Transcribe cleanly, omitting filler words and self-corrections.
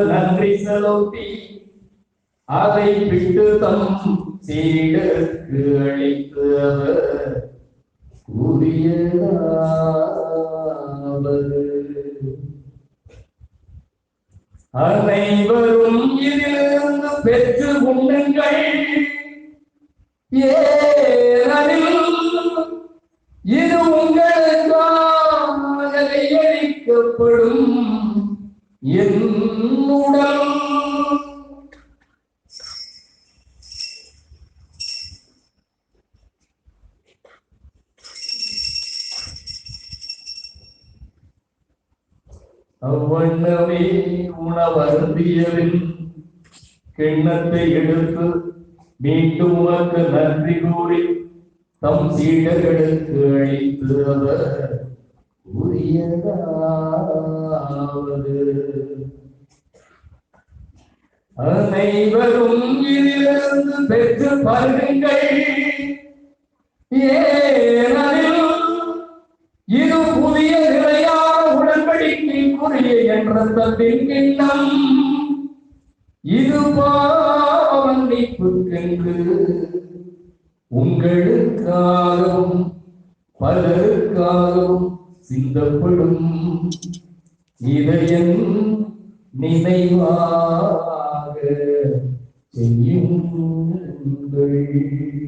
நன்றி செலுத்தி அதை விட்டு தம் சீடருக்கு அளித்து அவர் கூறியதாவது அனைவரும் இதிலிருந்து பெற்று உண்ணுங்கள், ஏனெனில் இது உங்களுக்காக கையளிக்கப்படும் என் உடல். அவ்வண்ணமே உணவருந்தியபின் கிண்ணத்தை எடுத்து மீண்டும் உமக்கு நன்றி கூறி தம் சீடர்களுக்கு அளித்து அவர் கூறியதாவது அனைவரும் இதிலிருந்து பெற்று பருகுங்கள், ஏனெனில் இது புதிய நிலையான உடன்படிக்கைக்குரிய என் இரத்தத்தின் கிண்ணம். இது பாவ மன்னிப்புக்கென்று உங்களுக்காகவும் பலருக்காகவும் சிந்தப்படும். இதை என் நினைவாக செய்யுங்கள்.